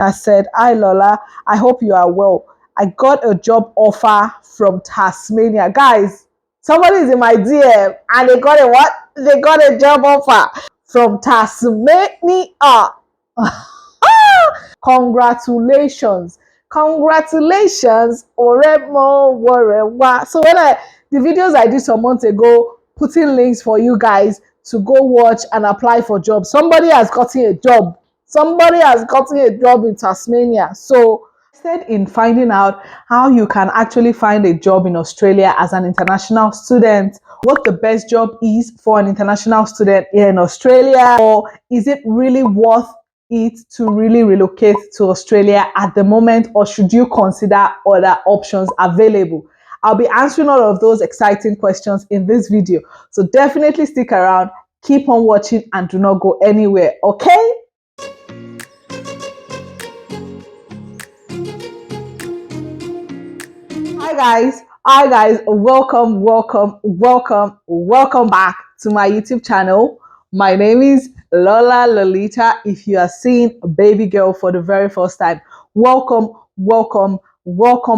I said, "Hi Lola, I hope you are well. I got a job offer from Tasmania." Guys, somebody is in my DM and they got a what? They got a job offer from Tasmania. Congratulations. Congratulations, Oremo Warewa. So the videos I did some months ago, putting links for you guys to go watch and apply for jobs. Somebody has gotten a job. Somebody has gotten a job in Tasmania. So instead in finding out how you can actually find a job in Australia as an international student, what the best job is for an international student here in Australia, or is it really worth it to really relocate to Australia at the moment, or should you consider other options available? I'll be answering all of those exciting questions in this video. So definitely stick around, keep on watching, and do not go anywhere, okay? Hi guys, welcome back to my YouTube channel. My name is Lola Lolita. If you are seeing Baby Girl for the very first time, welcome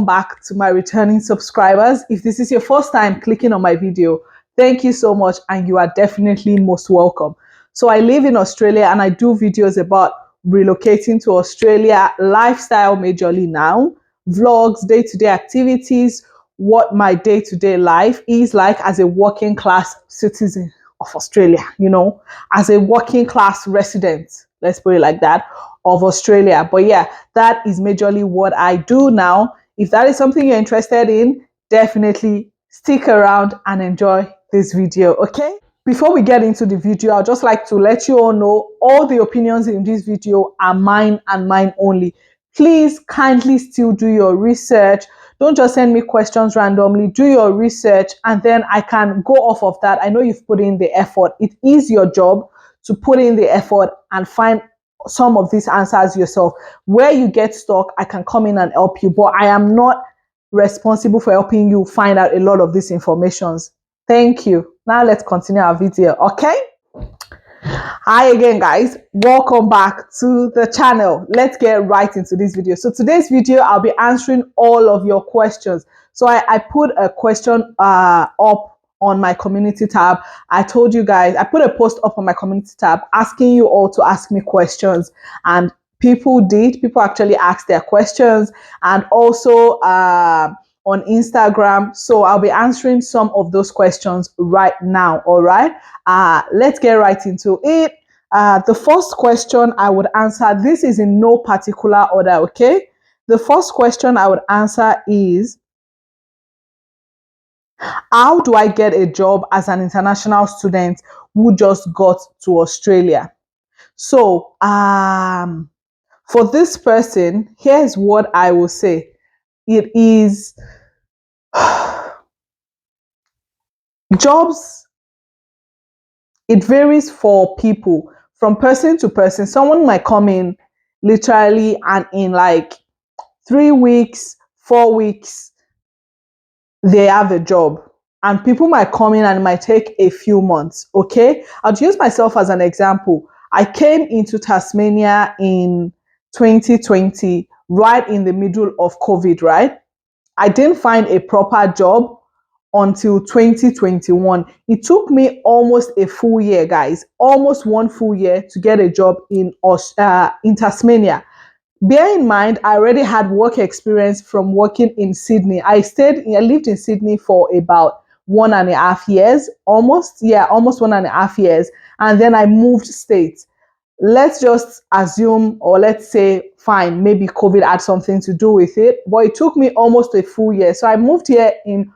back to my returning subscribers. If this is your first time clicking on my video, thank you so much, and you are definitely most welcome. So I live in Australia and I do videos about relocating to Australia, lifestyle majorly now, vlogs, day-to-day activities, what my day-to-day life is like as a working class citizen of Australia, as a working class resident, let's put it like that, of Australia. But yeah, that is majorly what I do now. If that is something you're interested in, definitely stick around and enjoy this video, okay? Before we get into the video, I'd just like to let you all know all the opinions in this video are mine and mine only. Please kindly still do your research. Don't just send me questions randomly. Do your research and then I can go off of that. I know you've put in the effort. It is your job to put in the effort and find some of these answers yourself. Where you get stuck, I can come in and help you, but I am not responsible for helping you find out a lot of these informations. Thank you. Now let's continue our video, okay? Hi again, guys. Welcome back to the channel. Let's get right into this video. So today's video, I'll be answering all of your questions. So I put a question up on my community tab. I told you guys, I put a post up on my community tab asking you all to ask me questions, and people actually asked their questions, and also on Instagram. So I'll be answering some of those questions right now. All right. Let's get right into it. The first question I would answer, this is in no particular order, okay? The first question I would answer is, how do I get a job as an international student who just got to Australia? So, for this person, here's what I will say. It is jobs, it varies for people from person to person. Someone might come in literally and in like 3 weeks, 4 weeks, they have a job. And people might come in and it might take a few months, okay? I'll use myself as an example. I came into Tasmania in 2020, right in the middle of COVID, right? I didn't find a proper job until 2021. It took me almost a full year, guys, almost 1 full year to get a job in Tasmania. Bear in mind, I already had work experience from working in Sydney. I lived in Sydney for about 1.5 years, almost 1.5 years. And then I moved states. Let's just assume, or let's say, fine, maybe COVID had something to do with it, but it took me almost a full year. So I moved here in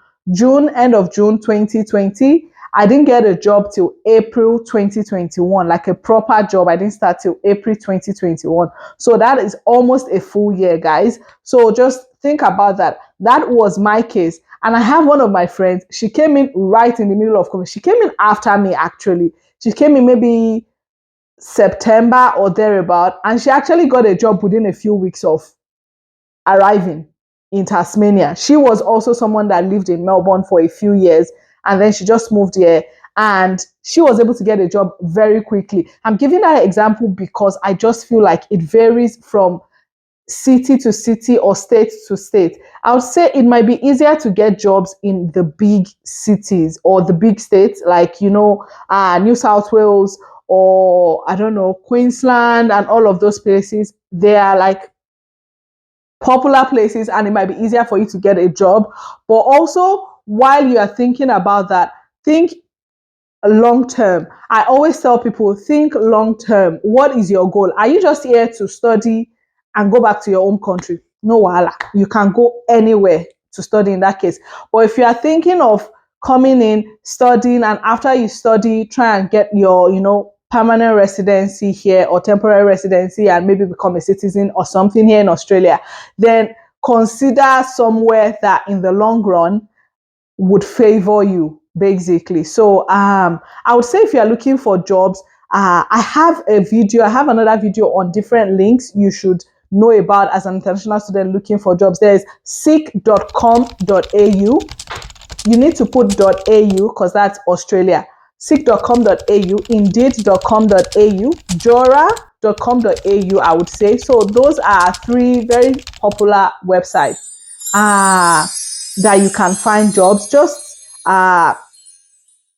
end of June 2020. I didn't get a job till April 2021, like a proper job. I didn't start till April 2021. So that is almost a full year, guys. So just think about that. That was my case. And I have one of my friends, she came in right in the middle of COVID. She came in after me, actually. She came in maybe September or thereabout, and she actually got a job within a few weeks of arriving in Tasmania. She was also someone that lived in Melbourne for a few years, and then she just moved here, and she was able to get a job very quickly. I'm giving that example because I just feel like it varies from city to city or state to state. I would say it might be easier to get jobs in the big cities or the big states, like, New South Wales, or I don't know, Queensland, and all of those places. They are like popular places, and it might be easier for you to get a job. But also, while you are thinking about that, think long term. I always tell people, think long term. What is your goal? Are you just here to study and go back to your home country? No wahala. You can go anywhere to study in that case. But if you are thinking of coming in, studying, and after you study, try and get your, permanent residency here or temporary residency, and maybe become a citizen or something here in Australia, then consider somewhere that in the long run would favor you, basically. So I would say, if you are looking for jobs, I have another video on different links you should know about as an international student looking for jobs. There's seek.com.au. You need to put .au because that's Australia. Seek.com.au, Indeed.com.au, Jora.com.au, I would say. So those are three very popular websites that you can find jobs. Just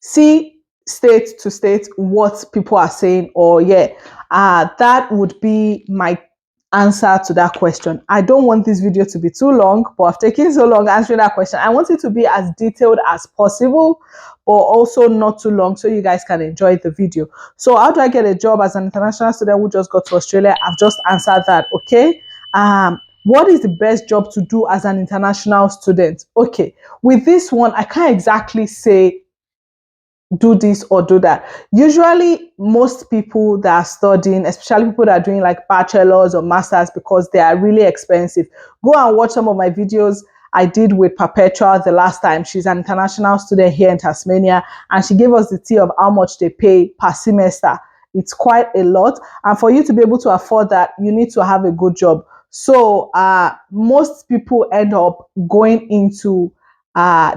see state to state what people are saying, or that would be my answer to that question. I don't want this video to be too long, but I've taken so long answering that question. I want it to be as detailed as possible, but also not too long, so you guys can enjoy the video. So how do I get a job as an international student who just got to Australia? I've just answered that. Okay. What is the best job to do as an international student? Okay, with this one, I can't exactly say do this or do that. Usually, most people that are studying, especially people that are doing like bachelors or masters, because they are really expensive, go and watch some of my videos I did with Perpetua the last time. She's an international student here in Tasmania, and she gave us the tea of how much they pay per semester. It's quite a lot, and for you to be able to afford that, you need to have a good job. So most people end up going into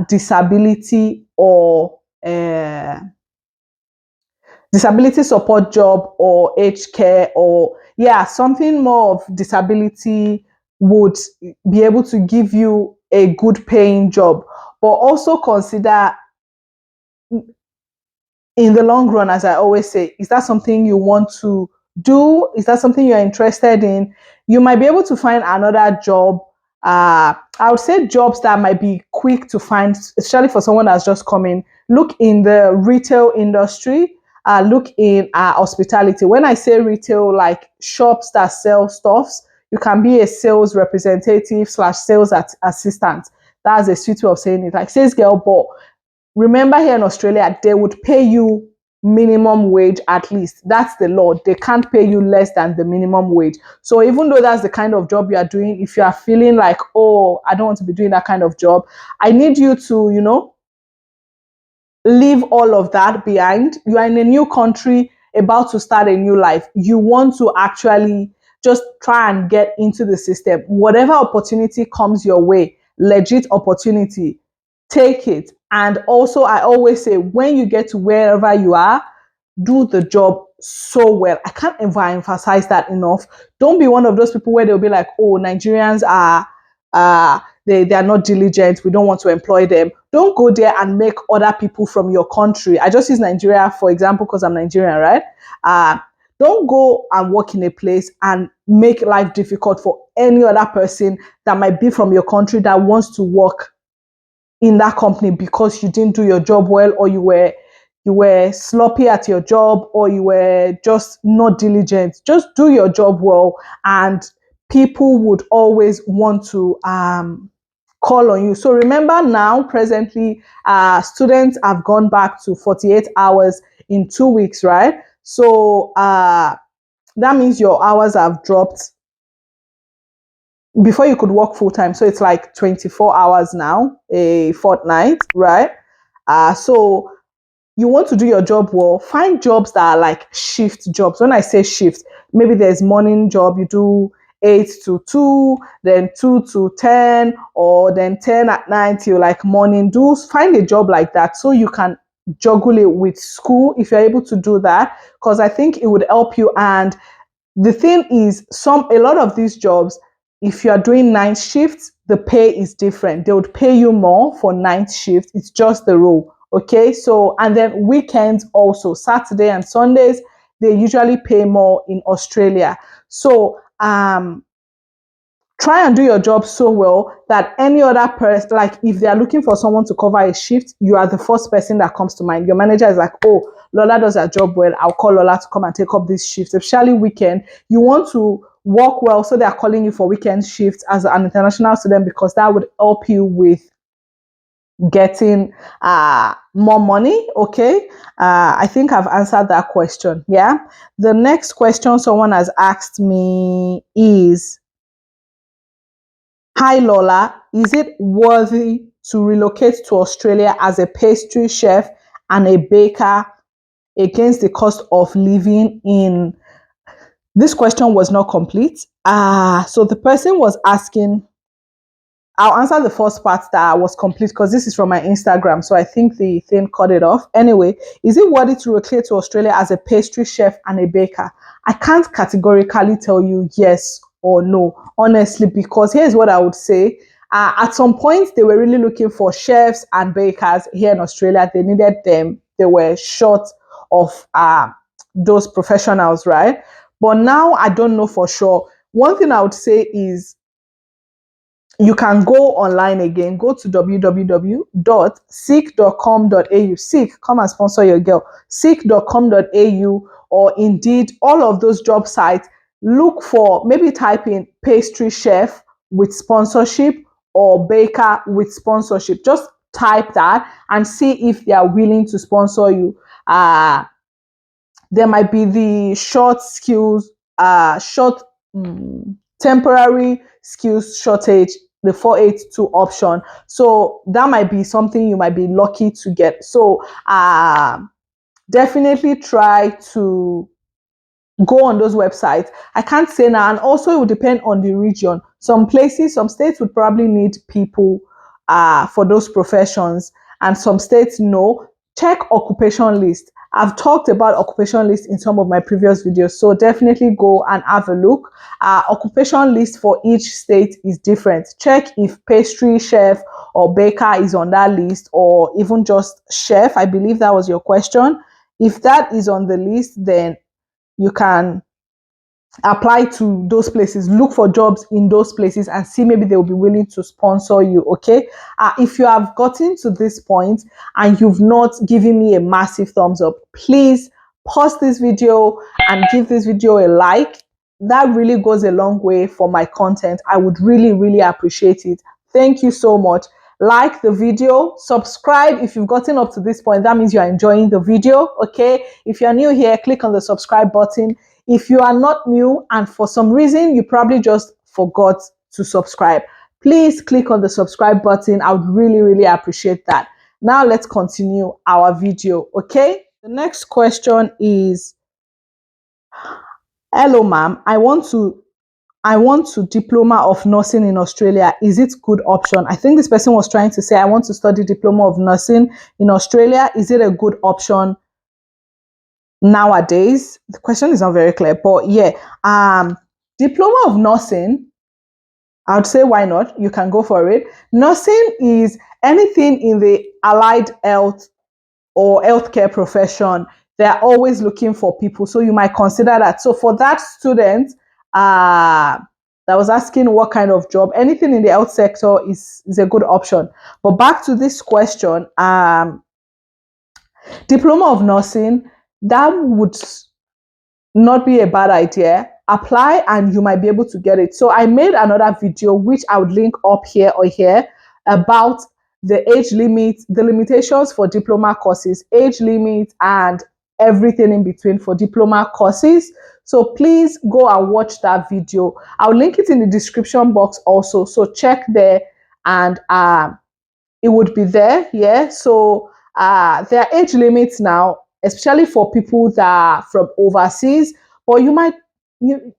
disability or disability support job, or aged care, or something more of disability would be able to give you a good paying job. But also consider, in the long run, as I always say, is that something you want to do? Is that something you're interested in? You might be able to find another job. I would say jobs that might be quick to find, especially for someone that's just coming. Look in the retail industry. Look in hospitality. When I say retail, like shops that sell stuffs, you can be a sales representative / sales assistant. That's a sweet way of saying it, like sales girl. But remember, here in Australia, they would pay you minimum wage at least. That's the law. They can't pay you less than the minimum wage. So even though that's the kind of job you are doing, if you are feeling like, oh, I don't want to be doing that kind of job, I need you to, leave all of that behind. You are in a new country, about to start a new life. You want to actually just try and get into the system. Whatever opportunity comes your way, legit opportunity, take it. And also, I always say, when you get to wherever you are, do the job so well. I can't ever emphasize that enough. Don't be one of those people where they'll be like, oh, Nigerians are they are not diligent, we don't want to employ them. Don't go there and make other people from your country. I just use Nigeria for example because I'm Nigerian, right? Don't go and work in a place and make life difficult for any other person that might be from your country that wants to work in that company, because you didn't do your job well, or you were sloppy at your job, or you were just not diligent. Just do your job well, and people would always want to call on you. So remember, now presently students have gone back to 48 hours in 2 weeks, right? So that means your hours have dropped. Before, you could work full time, so it's like 24 hours now, a fortnight, right? So you want to do your job well, find jobs that are like shift jobs. When I say shift, maybe there's morning job, you do 8 to 2, then 2 to 10, or then 10 at night till like morning. Find a job like that, so you can juggle it with school if you're able to do that, because I think it would help you. And the thing is, a lot of these jobs, if you are doing night shifts, the pay is different. They would pay you more for night shift. It's just the rule. Okay. So, and then weekends also, Saturday and Sundays, they usually pay more in Australia. So, try and do your job so well that any other person, like if they are looking for someone to cover a shift, you are the first person that comes to mind. Your manager is like, oh, Lola does her job well. I'll call Lola to come and take up this shift, especially weekend. You want to work well, so they're calling you for weekend shifts as an international student, because that would help you with getting more money. Okay. I think I've answered that question. Yeah. The next question someone has asked me is, hi Lola, is it worthy to relocate to Australia as a pastry chef and a baker against the cost of living in? This question was not complete. So the person was asking, I'll answer the first part that was complete because this is from my Instagram. So I think the thing cut it off. Anyway, is it worthy to relocate to Australia as a pastry chef and a baker? I can't categorically tell you yes or no, honestly, because here's what I would say. At some point, they were really looking for chefs and bakers here in Australia. They needed them. They were short of those professionals, right? But now I don't know for sure. One thing I would say is, you can go online again, go to www.seek.com.au. Seek, come and sponsor your girl. Seek.com.au or Indeed, all of those job sites. Look for, maybe type in pastry chef with sponsorship or baker with sponsorship. Just type that and see if they are willing to sponsor you. There might be the short skills, temporary skills shortage, the 482 option. So that might be something you might be lucky to get. So definitely try to go on those websites. I can't say now, and also it would depend on the region. Some places, some states would probably need people for those professions, and some states no. Check occupation list. I've talked about occupation list in some of my previous videos, so definitely go and have a look. Occupation list for each state is different. Check if pastry chef or baker is on that list, or even just chef. I believe that was your question. If that is on the list, then you can apply to those places, look for jobs in those places and see maybe they'll be willing to sponsor you. Okay. If you have gotten to this point and you've not given me a massive thumbs up, please pause this video and give this video a like. That really goes a long way for my content. I would really, really appreciate it. Thank you so much. Like the video, subscribe if you've gotten up to this point. That means you're enjoying the video. Okay. If you're new here, click on the subscribe button. If you are not new and for some reason you probably just forgot to subscribe, please click on the subscribe button. I would really, really appreciate that. Now let's continue our video. Okay. The next question is, hello ma'am, I want to diploma of nursing in Australia. Is it good option? I think this person was trying to say, I want to study diploma of nursing in Australia. Is it a good option nowadays? The question is not very clear, but yeah, diploma of nursing, I would say why not? You can go for it. Nursing is anything in the allied health or healthcare profession. They're always looking for people, so you might consider that. So for that student that was asking what kind of job, anything in the health sector is a good option. But back to this question, diploma of nursing, that would not be a bad idea. Apply and you might be able to get it. So I made another video which I would link up here or here about the age limit, the limitations for diploma courses, age limit and everything in between for diploma courses. So please go and watch that video. I'll link it in the description box also. So check there and it would be there. Yeah. So there are age limits now, especially for people that are from overseas, or you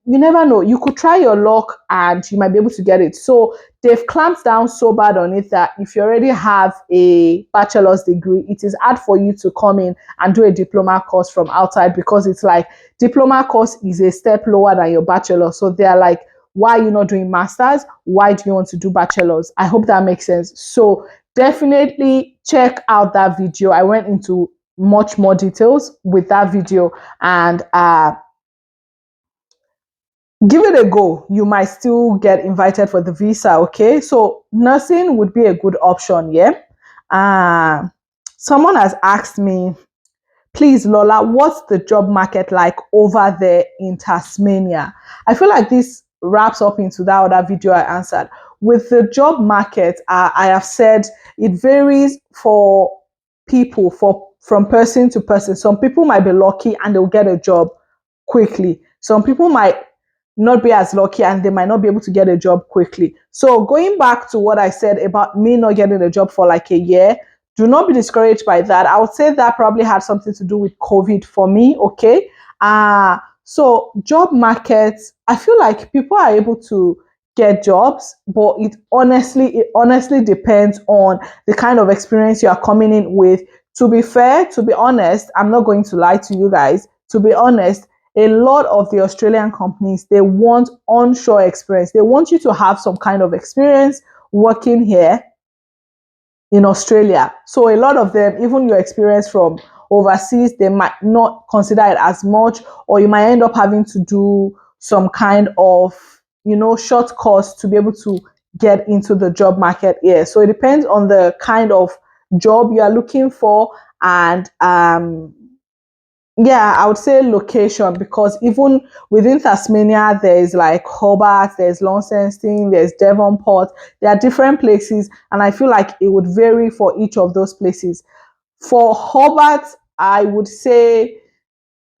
never know. You could try your luck and you might be able to get it. So they've clamped down so bad on it that if you already have a bachelor's degree, it is hard for you to come in and do a diploma course from outside, because it's like diploma course is a step lower than your bachelor. So they're like Why are you not doing masters? Why do you want to do bachelor's? I hope that makes sense. So definitely check out that video. I went into much more details with that video, and give it a go. You might still get invited for the visa. Okay, so nursing would be a good option. Yeah. Someone has asked me, please, Lola, what's the job market like over there in Tasmania? I feel like this wraps up into that other video I answered. With the job market, I have said it varies for people, from person to person. Some people might be lucky and they'll get a job quickly. Some people might not be as lucky and they might not be able to get a job quickly. So going back to what I said about me not getting a job for like a year, do not be discouraged by that. I would say that probably had something to do with COVID for me. Okay. So job markets, I feel like people are able to get jobs, but it honestly depends on the kind of experience you are coming in with. To be fair, to be honest, I'm not going to lie to you guys. To be honest, a lot of the Australian companies, they want onshore experience. They want you to have some kind of experience working here in Australia. So a lot of them, even your experience from overseas, they might not consider it as much, or you might end up having to do some kind of, short course to be able to get into the job market here. So it depends on the kind of job you are looking for, and yeah, I would say location, because even within Tasmania, there's like Hobart, there's Launceston, there's Devonport. There are different places, and I feel like it would vary for each of those places. For Hobart, I would say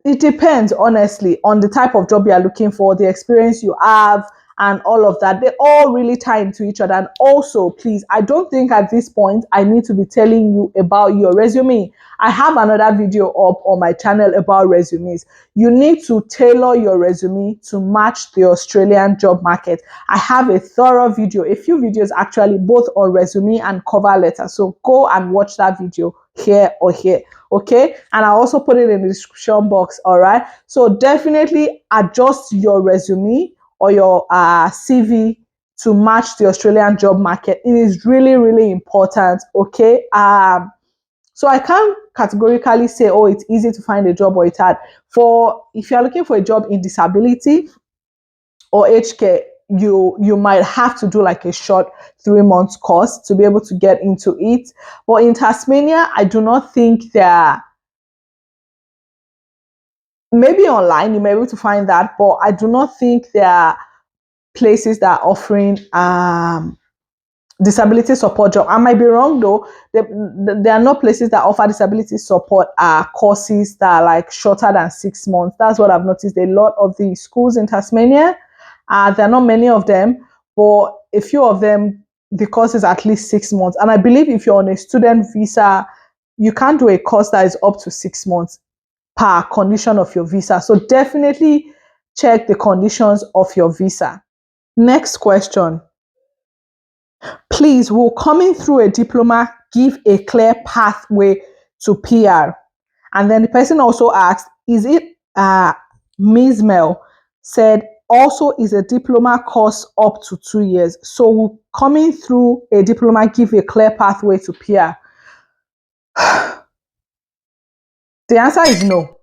it depends, honestly, on the type of job you are looking for, the experience you have, and all of that. They all really tie into each other. And also, please, I don't think at this point I need to be telling you about your resume. I have another video up on my channel about resumes. You need to tailor your resume to match the Australian job market. I have a thorough video, a few videos actually, both on resume and cover letter. So go and watch that video here or here. Okay, and I'll also put it in the description box. All right, so definitely adjust your resume or your CV to match the Australian job market. It is really, really important. Okay, so I can't categorically say, oh, it's easy to find a job or it's hard. For if you're looking for a job in disability or aged care, you might have to do like a short 3 months course to be able to get into it. But in Tasmania, I do not think there, maybe online you may be able to find that, but I do not think there are places that are offering disability support job. I might be wrong though. There are no places that offer disability support courses that are like shorter than 6 months. That's what I've noticed. A lot of the schools in Tasmania, there are not many of them, but a few of them, the course is at least 6 months. And I believe if you're on a student visa, you can't do a course that is up to 6 months per condition of your visa. So definitely check the conditions of your visa. Next question. Please, will coming through a diploma give a clear pathway to PR? And then the person also asked, is it Ms. Mel said, also is a diploma course up to 2 years. So will coming through a diploma give a clear pathway to PR? The answer is no.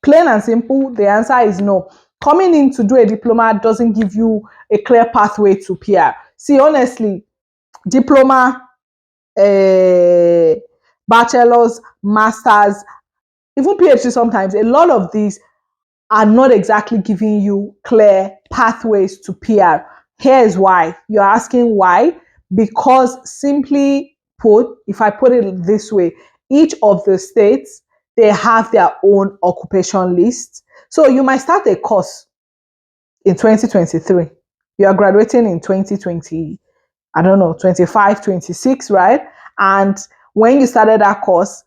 Plain and simple, the answer is no. Coming in to do a diploma doesn't give you a clear pathway to PR. See, honestly, diploma, bachelor's, master's, even PhD sometimes, a lot of these are not exactly giving you clear pathways to PR. Here's why. You're asking why? Because simply put, if I put it this way, each of the states, they have their own occupation list. So you might start a course in 2023. You are graduating in 2020, I don't know, 25, 26, right? And when you started that course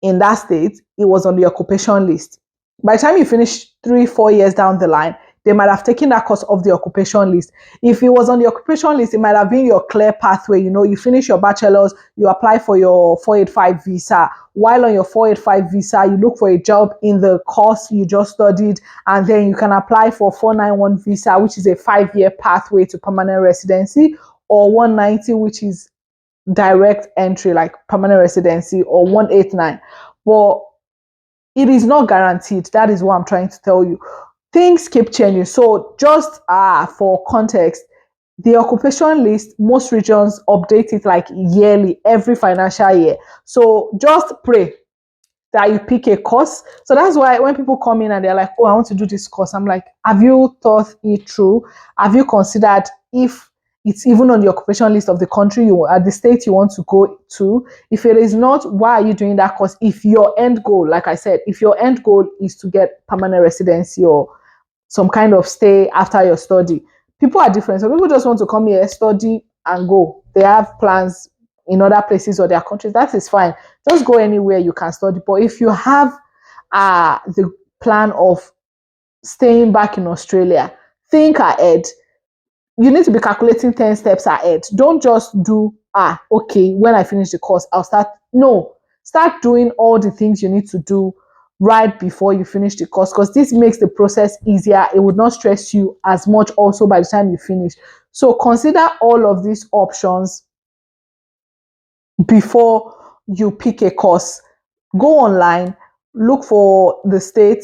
in that state, it was on the occupation list. By the time you finish 3, 4 years down the line, they might have taken that course off the occupation list. If it was on the occupation list, it might have been your clear pathway. You finish your bachelor's, you apply for your 485 visa. While on your 485 visa, you look for a job in the course you just studied, and then you can apply for 491 visa, which is a 5-year pathway to permanent residency, or 190, which is direct entry, like permanent residency, or 189. But it is not guaranteed. That is what I'm trying to tell you. Things keep changing. So just for context, the occupation list, most regions update it like yearly, every financial year. So just pray that you pick a course. So that's why when people come in and they're like, oh, I want to do this course, I'm like, have you thought it through? Have you considered if it's even on the occupation list of the country at the state you want to go to? If it is not, why are you doing that course? If your end goal, like I said, if your end goal is to get permanent residency or some kind of stay after your study, people are different. So people just want to come here, study, and go. They have plans in other places or their countries. That is fine. Just go anywhere you can study. But if you have the plan of staying back in Australia, think ahead. You need to be calculating 10 steps ahead. Don't just do, okay, when I finish the course, I'll start. No, start doing all the things you need to do right before you finish the course, because this makes the process easier. It would not stress you as much also by the time you finish. So consider all of these options before you pick a course. Go online, look for the state,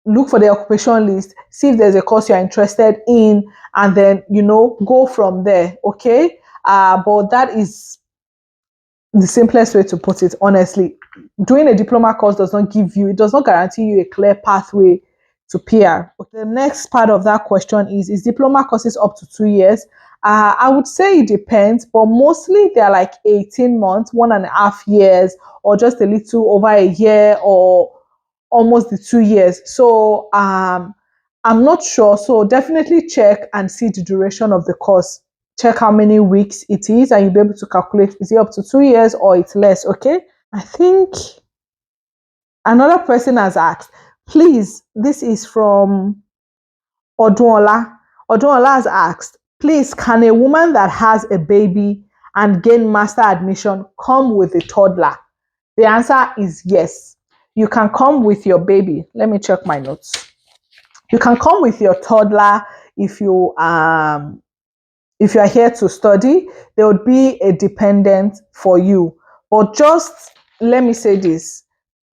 look for the occupation list, see if there's a course you're interested in, and then go from there. Okay. But that is the simplest way to put it, honestly. Doing a diploma course does not guarantee you a clear pathway to PR. The next part of that question is diploma courses up to 2 years? I would say it depends, but mostly they're like 18 months, 1.5 years, or just a little over a year, or almost the 2 years. So I'm not sure. So definitely check and see the duration of the course. Check how many weeks it is, and you'll be able to calculate, is it up to 2 years or it's less. Okay. I think another person has asked, please, this is from Odunola. Odunola has asked, please, can a woman that has a baby and gain master admission come with a toddler? The answer is yes. You can come with your baby. Let me check my notes. You can come with your toddler if you are here to study. There would be a dependent for you. But just let me say this.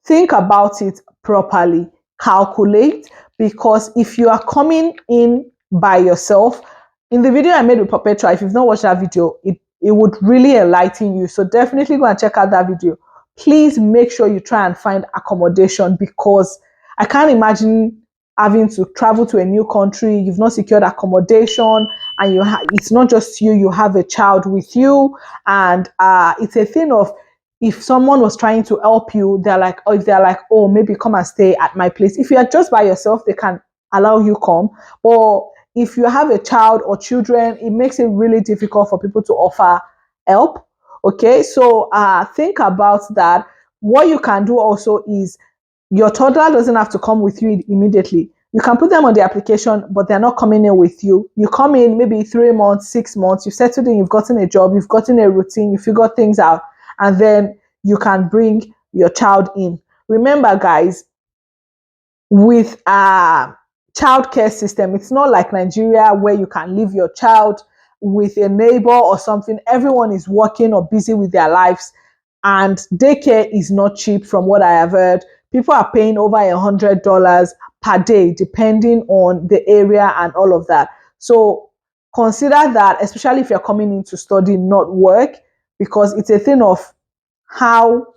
Think about it properly. Calculate, because if you are coming in by yourself, in the video I made with Perpetua, if you've not watched that video, it would really enlighten you. So definitely go and check out that video. Please make sure you try and find accommodation, because I can't imagine having to travel to a new country, you've not secured accommodation, and it's not just you have a child with you, and it's a thing of, if someone was trying to help you, if they're like, oh, maybe come and stay at my place. If you are just by yourself, they can allow you come. But if you have a child or children, it makes it really difficult for people to offer help. Okay, so think about that. What you can do also is, your toddler doesn't have to come with you immediately. You can put them on the application, but they're not coming in with you. You come in maybe 3 months, 6 months, you've settled in, you've gotten a job, you've gotten a routine, you figure things out, and then you can bring your child in. Remember, guys, with a childcare system, it's not like Nigeria where you can leave your child with a neighbor or something. Everyone is working or busy with their lives, and daycare is not cheap. From what I have heard, people are paying over $100 per day, depending on the area and all of that. So consider that, especially if you're coming in to study, not work, because it's a thing of, how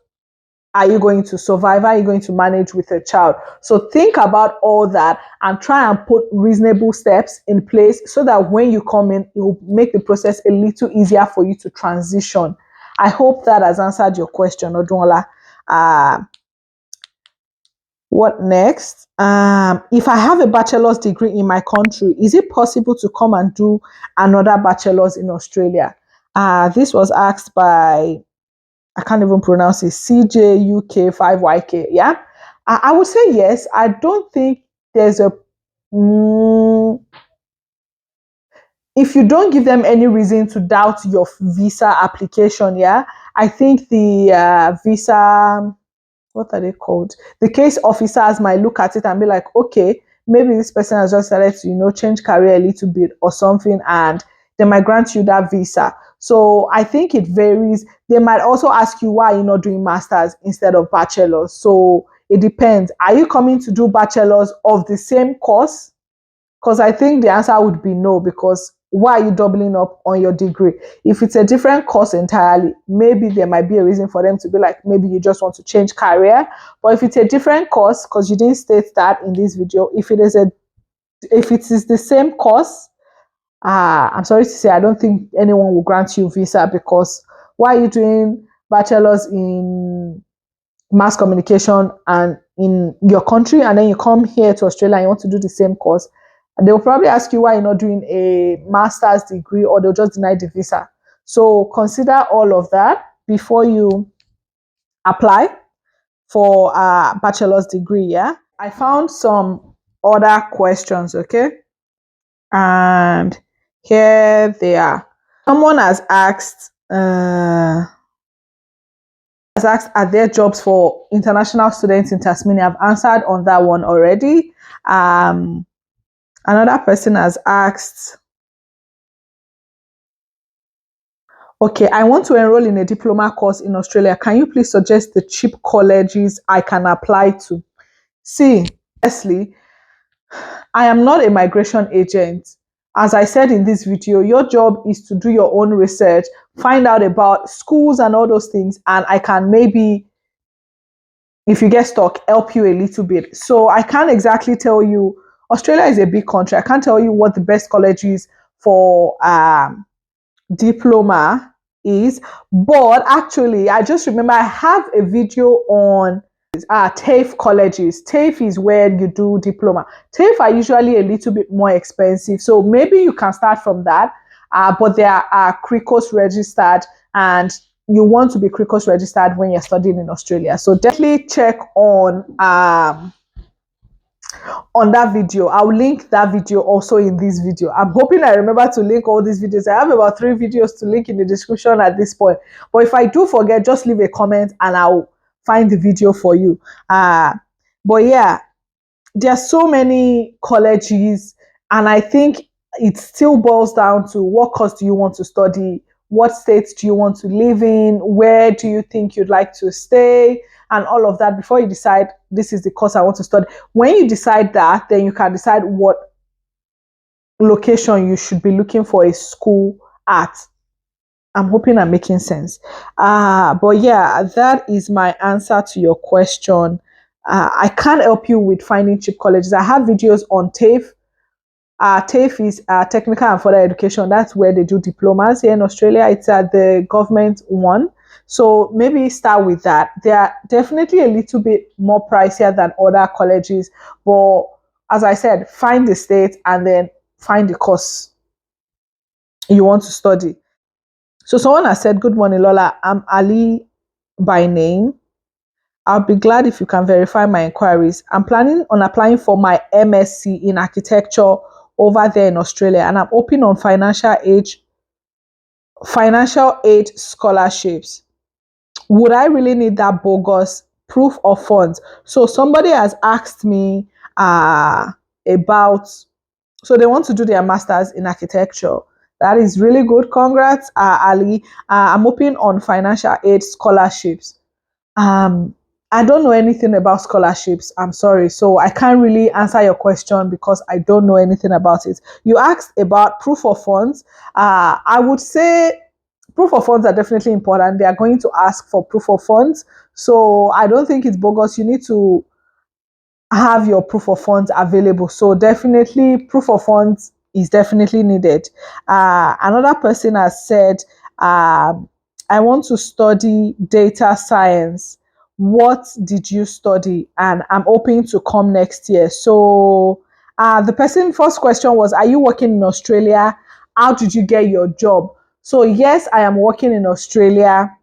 are you going to survive? How are you going to manage with a child? So think about all that and try and put reasonable steps in place, so that when you come in, it will make the process a little easier for you to transition. I hope that has answered your question, Odunola. What next? If I have a bachelor's degree in my country, is it possible to come and do another bachelor's in Australia? This was asked by, I can't even pronounce it, CJUK5YK. Yeah, I would say yes. I don't think there's a Mm, if you don't give them any reason to doubt your visa application, yeah, I think the visa, what are they called? The case officers might look at it and be like, okay, maybe this person has just decided to, change career a little bit or something, and they might grant you that visa. So I think it varies. They might also ask you why you're not doing masters instead of bachelors. So it depends. Are you coming to do bachelors of the same course? Because I think the answer would be no, because why are you doubling up on your degree? If it's a different course entirely, maybe there might be a reason for them to be like, maybe you just want to change career. But if it's a different course, because you didn't state that in this video, if it is the same course, I'm sorry to say, I don't think anyone will grant you visa, because why are you doing bachelor's in mass communication and in your country, and then you come here to Australia and you want to do the same course? And they'll probably ask you why you're not doing a master's degree, or they'll just deny the visa. So consider all of that before you apply for a bachelor's degree. Yeah, I found some other questions. Okay, and here they are. Someone has asked, are there jobs for international students in Tasmania? I've answered on that one already. Another person has asked, okay, I want to enroll in a diploma course in Australia. Can you please suggest the cheap colleges I can apply to? See, firstly, I am not a migration agent. As I said in this video, your job is to do your own research, find out about schools and all those things, and I can maybe, if you get stuck, help you a little bit. So I can't exactly tell you. Australia is a big country. I can't tell you what the best college is for diploma is. But actually, I just remember I have a video on TAFE colleges. TAFE is where you do diploma. TAFE are usually a little bit more expensive. So maybe you can start from that. But they are CRICOS registered, and you want to be CRICOS registered when you're studying in Australia. So definitely check on that video. I'll link that video also in this video. I'm hoping I remember to link all these videos. I have about 3 videos to link in the description at this point. But if I do forget, just leave a comment and I'll find the video for you. But yeah, there are so many colleges, and I think it still boils down to what course do you want to study, what states do you want to live in, where do you think you'd like to stay, and all of that before you decide this is the course I want to study. When you decide that, then you can decide what location you should be looking for a school at. I'm hoping I'm making sense. But yeah, that is my answer to your question. I can't help you with finding cheap colleges. I have videos on TAFE. TAFE is Technical and Further Education. That's where they do diplomas here in Australia. It's the government one. So maybe start with that. They are definitely a little bit more pricier than other colleges. But as I said, find the state and then find the course you want to study. So someone has said, good morning, Lola. I'm Ali by name. I'll be glad if you can verify my inquiries. I'm planning on applying for my MSc in architecture over there in Australia, and I'm hoping on financial aid scholarships. Would I really need that bogus proof of funds? So somebody has asked me about, so they want to do their masters in architecture. That is really good. Congrats, Ali. I'm hoping on financial aid scholarships. I don't know anything about scholarships. I'm sorry. So I can't really answer your question because I don't know anything about it. You asked about proof of funds. I would say proof of funds are definitely important. They are going to ask for proof of funds. So I don't think it's bogus. You need to have your proof of funds available. So definitely proof of funds is definitely needed. Another person has said, I want to study data science. What did you study? And I'm hoping to come next year. So the person first question was, are you working in Australia? How did you get your job? So yes, I am working in Australia.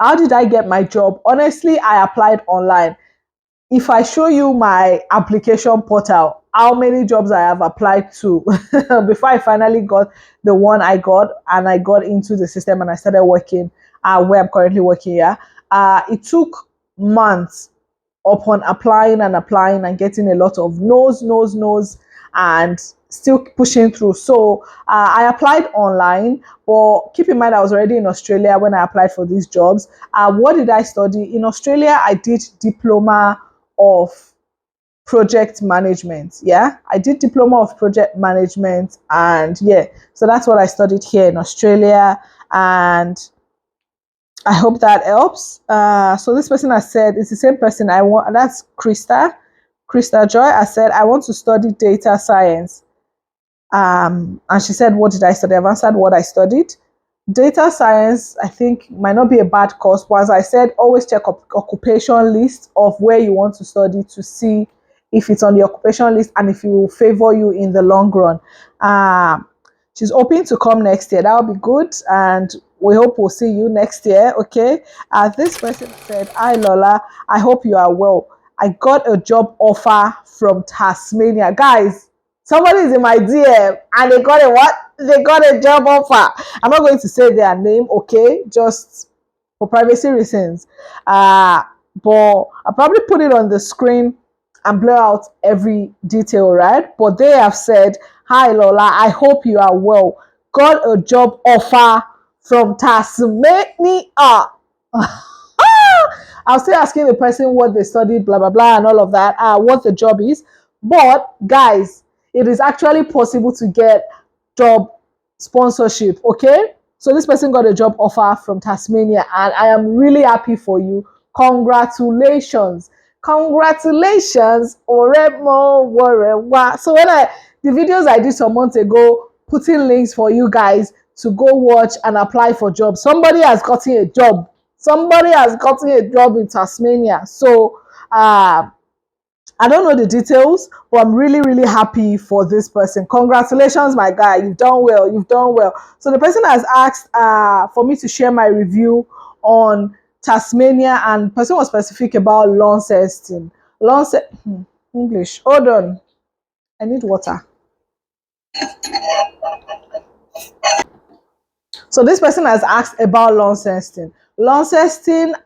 How did I get my job? Honestly, I applied online. if I show you my application portal, how many jobs I have applied to before I finally got the one I got, and I got into the system and I started working where I'm currently working. Yeah, it took months upon applying and applying and getting a lot of no's, and still pushing through. So I applied online, but keep in mind I was already in Australia when I applied for these jobs. What did I study? In Australia, I did diploma of project management. Yeah, I did diploma of project management, and yeah, so that's what I studied here in Australia. And I hope that helps. So this person has said it's the same person I want. That's Krista Joy. I said I want to study data science. And she said, "What did I study?" I've answered what I studied. Data science, I think, might not be a bad course, but as I said, always check occupation list of where you want to study to see if it's on the occupation list and if it will favor you in the long run. She's hoping to come next year. That will be good, and we hope we'll see you next year. Okay. This person said, "Hi Lola, I hope you are well. I got a job offer from Tasmania." Guys, somebody is in my DM and they got a what? They got a job offer. I'm not going to say their name, okay? Just for privacy reasons. But I'll probably put it on the screen and blur out every detail, right? But they have said, "Hi Lola, I hope you are well. Got a job offer from Tasmania." I'm still asking the person what they studied, blah blah blah, and all of that, what the job is. But guys, it is actually possible to get job sponsorship. Okay, so this person got a job offer from Tasmania, and I am really happy for you. Congratulations, congratulations, Oremo Warewa. So the videos I did some months ago, putting links for you guys to go watch and apply for jobs. Somebody has gotten a job. Somebody has gotten a job in Tasmania. So I don't know the details, but I'm really, really happy for this person. Congratulations, my guy. You've done well. You've done well. So the person has asked for me to share my review on Tasmania, and the person was specific about Launceston. English. Hold on. I need water. So this person has asked about Launceston. Launceston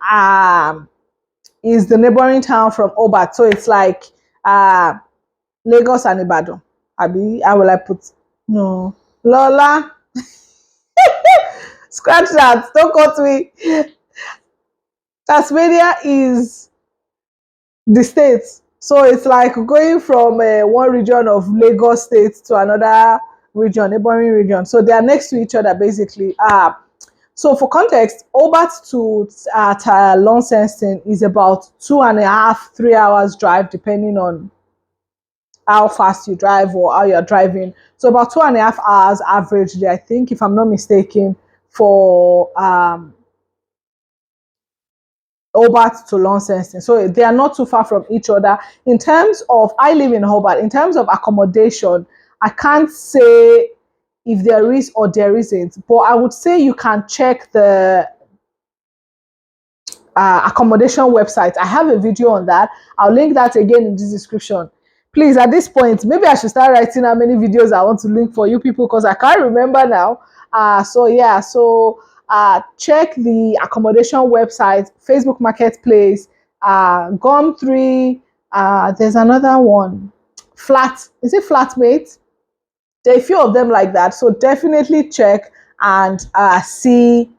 is the neighboring town from Hobart. So it's like Lagos and Ibadan. Abi, how will I put? No. Lola, scratch that. Don't cut me. Tasmania is the state. So it's like going from one region of Lagos state to another region, neighboring region. So they are next to each other basically. So for context, Hobart to Launceston is about 2.5, 3 hours drive, depending on how fast you drive or how you're driving. So about 2.5 hours averagely, I think, if I'm not mistaken, for Hobart to Launceston. So they are not too far from each other. In terms of, I live in Hobart, in terms of accommodation, I can't say if there is or there isn't, but I would say you can check the accommodation website. I have a video on that. I'll link that again in the description. Please, at this point, maybe I should start writing how many videos I want to link for you people, because I can't remember now. Check the accommodation website, Facebook Marketplace, Gum3. There's another one, is it Flatmate? There are a few of them like that. So definitely check and see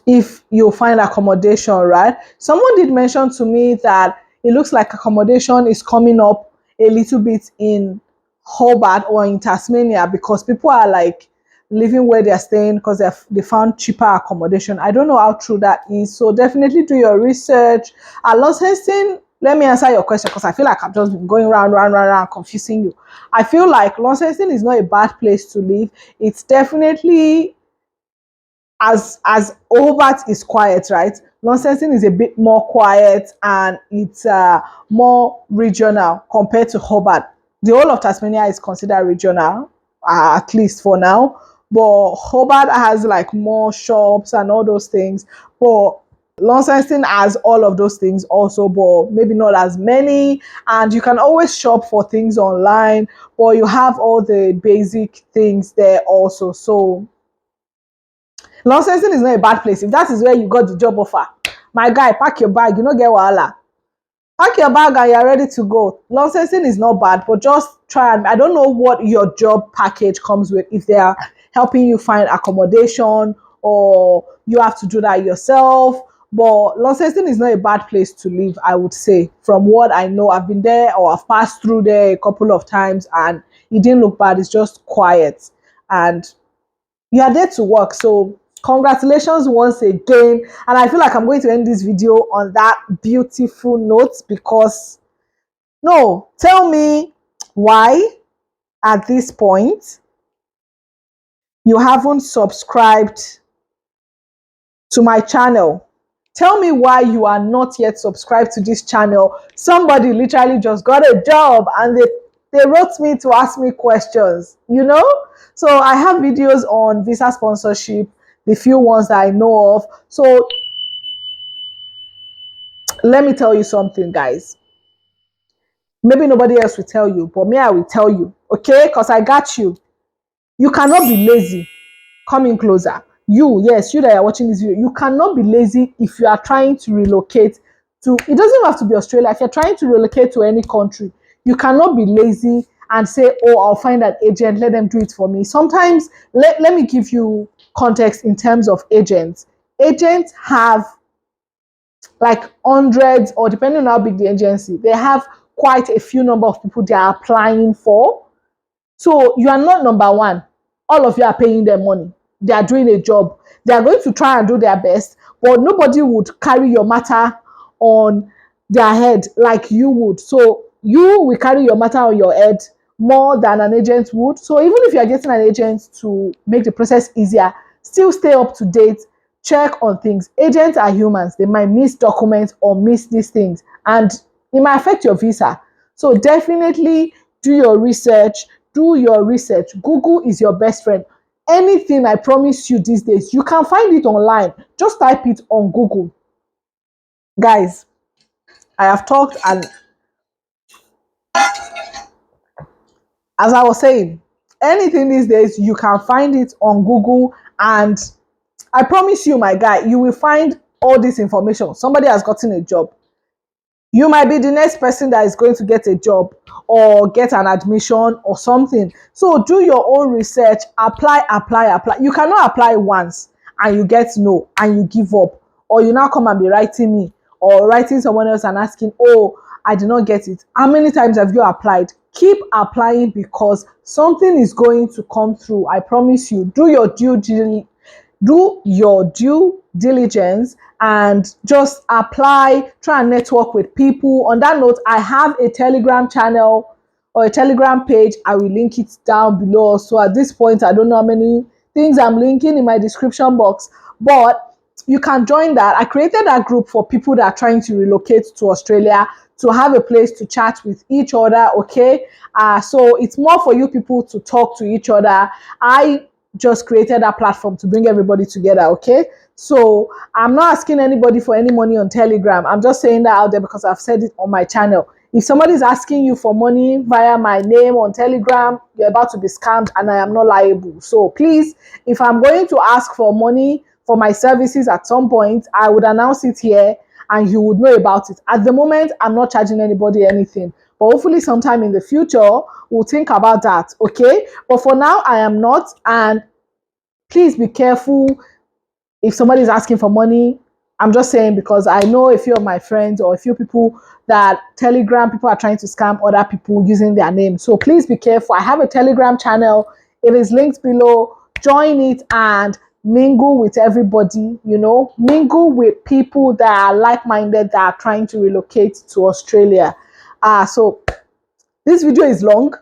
if you find accommodation, right? Someone did mention to me that it looks like accommodation is coming up a little bit in Hobart or in Tasmania, because people are like living where they're staying because they found cheaper accommodation. I don't know how true that is. So definitely do your research. Launceston, let me answer your question, because I feel like I've just been going round, confusing you. I feel like Launceston is not a bad place to live. It's definitely, as Hobart is quiet, right? Launceston is a bit more quiet, and it's more regional compared to Hobart. The whole of Tasmania is considered regional, at least for now. But Hobart has like more shops and all those things. But Launceston has all of those things also, but maybe not as many. And you can always shop for things online, but you have all the basic things there also. So Launceston is not a bad place. If that is where you got the job offer, my guy, pack your bag. You don't get wahala. Pack your bag and you're ready to go. Licensing is not bad, but just try and I don't know what your job package comes with, if they are helping you find accommodation or you have to do that yourself. But licensing is not a bad place to live, I would say. From what I know, I've been there or I've passed through there a couple of times and it didn't look bad. It's just quiet. And you are there to work. So congratulations once again. And I feel like I'm going to end this video on that beautiful note, because no, tell me why at this point you haven't subscribed to my channel. Tell me why you are not yet subscribed to this channel. Somebody literally just got a job and they wrote me to ask me questions, you know? So I have videos on visa sponsorship, the few ones that I know of. So let me tell you something, guys. Maybe nobody else will tell you, but me, I will tell you, okay? Because I got you. You cannot be lazy. Come in closer. You, yes, you that are watching this video, you cannot be lazy if you are trying to relocate to, it doesn't have to be Australia. If you're trying to relocate to any country, you cannot be lazy and say, oh, I'll find an agent, let them do it for me. Sometimes, let me give you context in terms of agents. Agents have like hundreds, or depending on how big the agency, they have quite a few number of people they are applying for. So you are not number one. All of you are paying them money. They are doing a job. They are going to try and do their best, but nobody would carry your matter on their head like you would. So you will carry your matter on your head more than an agent would. So even if you are getting an agent to make the process easier, still stay up to date, check on things. Agents are humans. They might miss documents or miss these things, and it might affect your visa. So definitely do your research. Do your research. Google is your best friend. Anything, I promise you, these days, you can find it online. Just type it on Google. Guys, I have talked, and as I was saying, anything these days, you can find it on Google, and I promise you, my guy, you will find all this information. Somebody has gotten a job. You might be the next person that is going to get a job or get an admission or something. So do your own research, apply. You cannot apply once and you get no and you give up, or you now come and be writing me or writing someone else and asking, oh, I did not get it. How many times have you applied? Keep applying, because something is going to come through. I promise you. Do your due diligence and just apply. Try and network with people. On that note, I have a Telegram channel or a Telegram page. I will link it down below. So at this point, I don't know how many things I'm linking in my description box, but you can join that. I created that group for people that are trying to relocate to Australia, to have a place to chat with each other, okay? So it's more for you people to talk to each other. I just created that platform to bring everybody together, okay? So I'm not asking anybody for any money on Telegram. I'm just saying that out there because I've said it on my channel. If somebody's asking you for money via my name on Telegram, you're about to be scammed, and I am not liable. So please, if I'm going to ask for money for my services at some point, I would announce it here and you would know about it. At the moment, I'm not charging anybody anything, but hopefully sometime in the future, we'll think about that, okay? But for now, I am not. And please be careful if somebody is asking for money. I'm just saying, because I know a few of my friends or a few people that Telegram people are trying to scam other people using their name. So please be careful. I have a Telegram channel. It is linked below. Join it and mingle with everybody, you know, mingle with people that are like-minded, that are trying to relocate to Australia. So this video is long,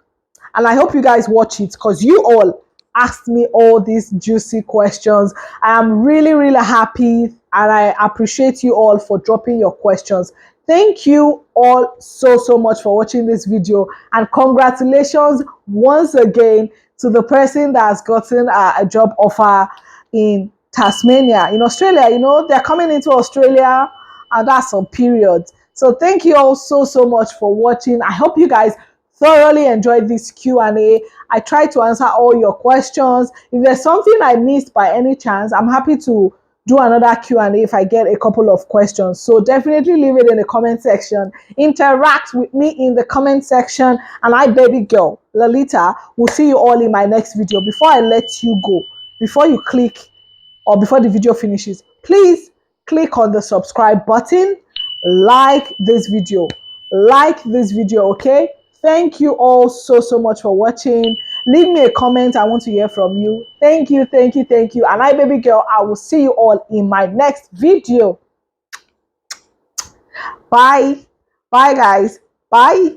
and I hope you guys watch it, because you all asked me all these juicy questions. I am really, really happy, and I appreciate you all for dropping your questions. Thank you all so much for watching this video, and congratulations once again to the person that has gotten a job offer in Tasmania. In Australia, you know, they're coming into Australia, and that's on period. So thank you all so much for watching. I hope you guys thoroughly enjoyed this Q&A. I tried to answer all your questions. If there's something I missed by any chance, I'm happy to do another Q&A if I get a couple of questions. So definitely leave it in the comment section. Interact with me in the comment section. And I, baby girl, Lalita, will see you all in my next video. Before I let you go, before you click or before the video finishes, please click on the subscribe button, like this video, okay? Thank you all so much for watching. Leave me a comment. I want to hear from you. Thank you. And I, baby girl, I will see you all in my next video. Bye guys. Bye.